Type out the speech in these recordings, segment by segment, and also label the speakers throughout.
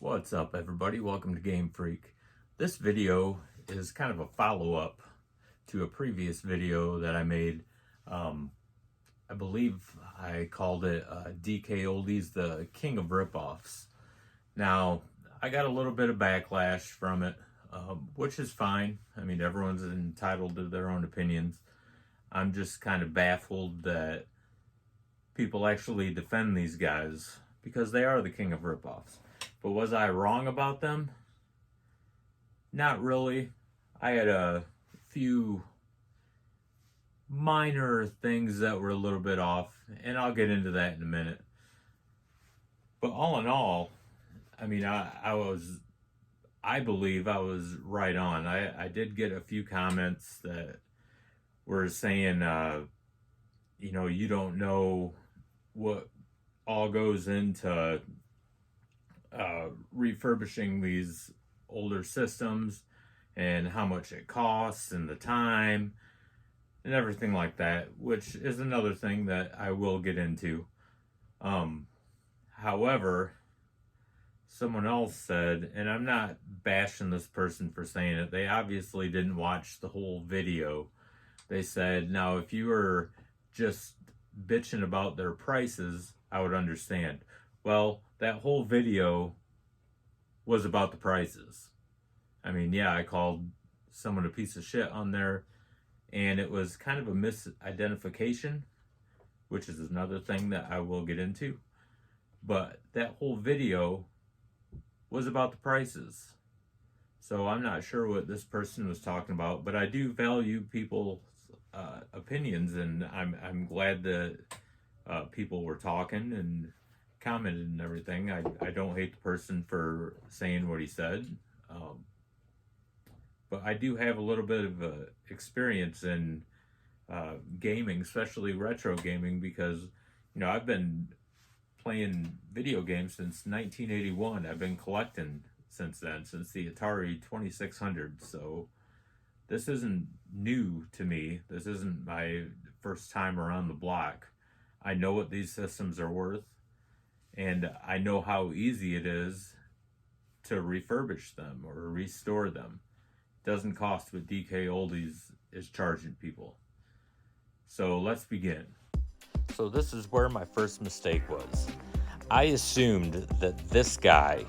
Speaker 1: What's up, everybody? Welcome to Game Freak. This video is kind of a follow-up to a previous video that I made. I believe I called it DK Oldies, the King of Ripoffs. Now, I got a little bit of backlash from it, which is fine. I mean, everyone's entitled to their own opinions. I'm just kind of baffled that people actually defend these guys because they are the King of Ripoffs. But was I wrong about them? Not really. I had a few minor things that were a little bit off, and I'll get into that in a minute. But all in all, I mean, I believe I was right on. I did get a few comments that were saying, you don't know what all goes into refurbishing these older systems and how much it costs and the time and everything like that, which is another thing that I will get into. However, someone else said, and I'm not bashing this person for saying it, they obviously didn't watch the whole video. They said, now if you were just bitching about their prices, I would understand. Well, that whole video was about the prices. I mean, yeah, I called someone a piece of shit on there, and it was kind of a misidentification, which is another thing that I will get into. But that whole video was about the prices. So I'm not sure what this person was talking about, but I do value people's opinions, and I'm glad that people were talking and commented and everything. I don't hate the person for saying what he said, but I do have a little bit of experience in gaming, especially retro gaming, because I've been playing video games since 1981. I've been collecting since then, since the Atari 2600. So this isn't new to me. This isn't my first time around the block. I know what these systems are worth, and I know how easy it is to refurbish them or restore them. It doesn't cost what DK Oldies is charging people. So let's begin. So this is where my first mistake was. I assumed that this guy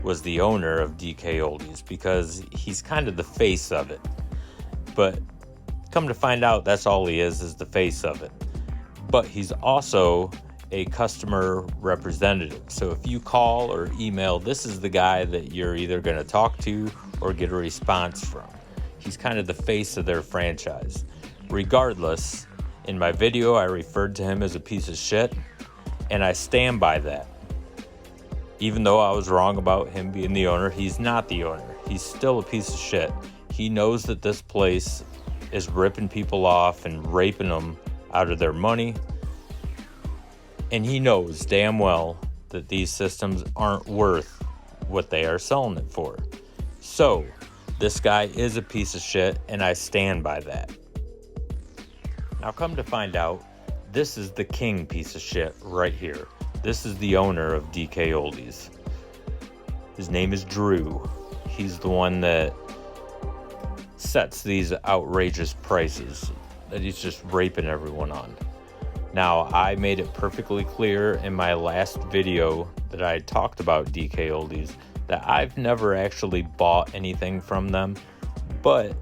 Speaker 1: was the owner of DK Oldies because he's kind of the face of it. But come to find out, that's all he is the face of it. But he's also a customer representative. So if you call or email, this is the guy that you're either going to talk to or get a response from. He's kind of the face of their franchise. Regardless, in my video, I referred to him as a piece of shit, and I stand by that. Even though I was wrong about him being the owner, he's not the owner. He's still a piece of shit. He knows that this place is ripping people off and raping them out of their money. And he knows damn well that these systems aren't worth what they are selling it for. So, this guy is a piece of shit, and I stand by that. Now, come to find out, this is the king piece of shit right here. This is the owner of DK Oldies. His name is Drew. He's the one that sets these outrageous prices that he's just raping everyone on. Now, I made it perfectly clear in my last video that I talked about DK Oldies that I've never actually bought anything from them. But,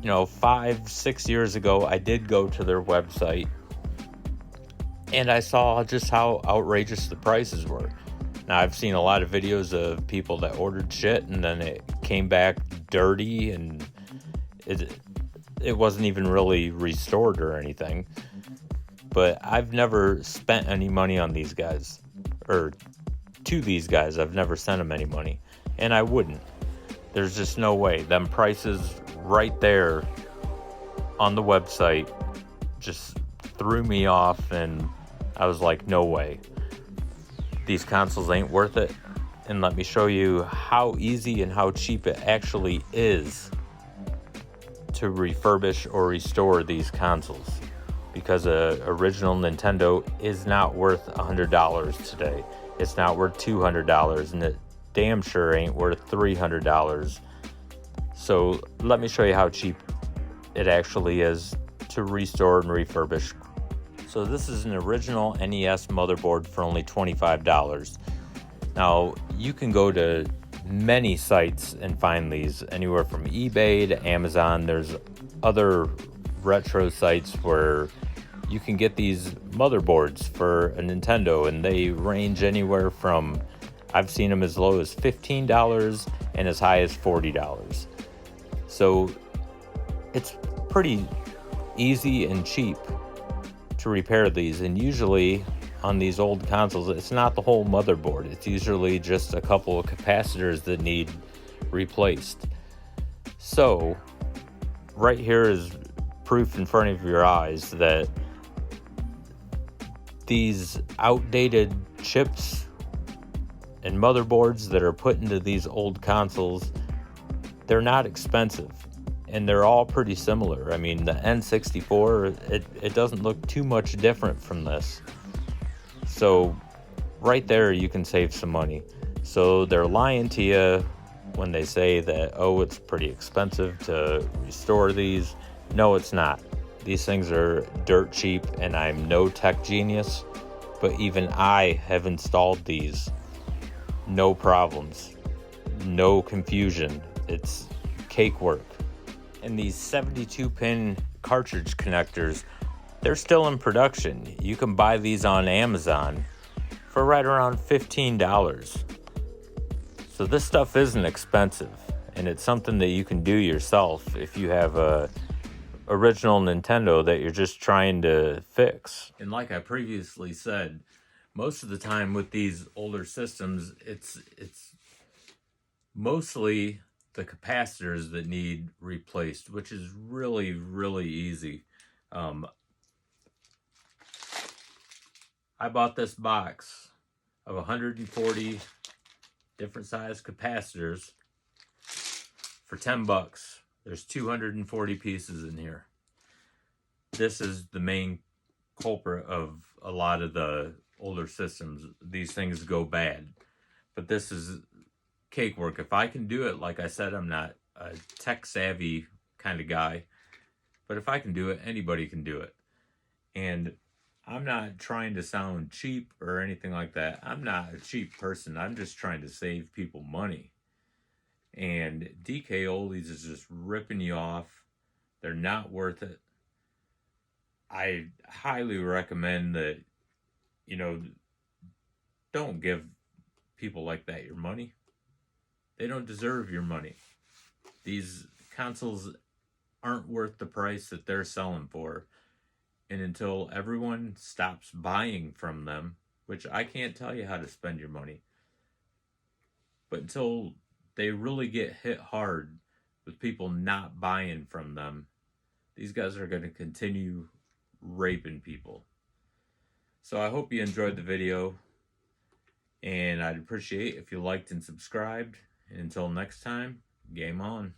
Speaker 1: 5-6 years ago, I did go to their website and I saw just how outrageous the prices were. Now, I've seen a lot of videos of people that ordered shit and then it came back dirty and it wasn't even really restored or anything. But I've never spent any money on these guys, or to these guys. I've never sent them any money, and I wouldn't. There's just no way. Them prices right there on the website just threw me off, and I was like, no way. These consoles ain't worth it. And let me show you how easy and how cheap it actually is to refurbish or restore these consoles. Because a original Nintendo is not worth $100 today. It's not worth $200, and damn sure ain't worth $300. So let me show you how cheap it actually is to restore and refurbish. So this is an original NES motherboard for only $25. Now you can go to many sites and find these, anywhere from eBay to Amazon. There's other retro sites where you can get these motherboards for a Nintendo, and they range anywhere from, I've seen them as low as $15 and as high as $40. So it's pretty easy and cheap to repair these, and usually on these old consoles it's not the whole motherboard, it's usually just a couple of capacitors that need replaced. So right here is proof in front of your eyes that these outdated chips and motherboards that are put into these old consoles, they're not expensive, and they're all pretty similar. I mean, the N64, it doesn't look too much different from this. So right there you can save some money. So they're lying to you when they say that, oh, it's pretty expensive to restore these. No, it's not. These things are dirt cheap, and I'm no tech genius, but even I have installed these. No problems, no confusion. It's cake work. And these 72-pin cartridge connectors, they're still in production. You can buy these on Amazon for right around $15. So this stuff isn't expensive, and it's something that you can do yourself if you have a original Nintendo that you're just trying to fix. And like I previously said, most of the time with these older systems, it's mostly the capacitors that need replaced, which is really, really easy. I bought this box of 140 different size capacitors for $10. There's 240 pieces in here. This is the main culprit of a lot of the older systems. These things go bad, but this is cake work. If I can do it, like I said, I'm not a tech savvy kind of guy, but if I can do it, anybody can do it. And I'm not trying to sound cheap or anything like that. I'm not a cheap person. I'm just trying to save people money. And DK Oldies is just ripping you off. They're not worth it. I highly recommend that, don't give people like that your money. They don't deserve your money. These consoles aren't worth the price that they're selling for. And until everyone stops buying from them, which I can't tell you how to spend your money, but until they really get hit hard with people not buying from them, these guys are going to continue raping people. So I hope you enjoyed the video, and I'd appreciate if you liked and subscribed. And until next time, game on.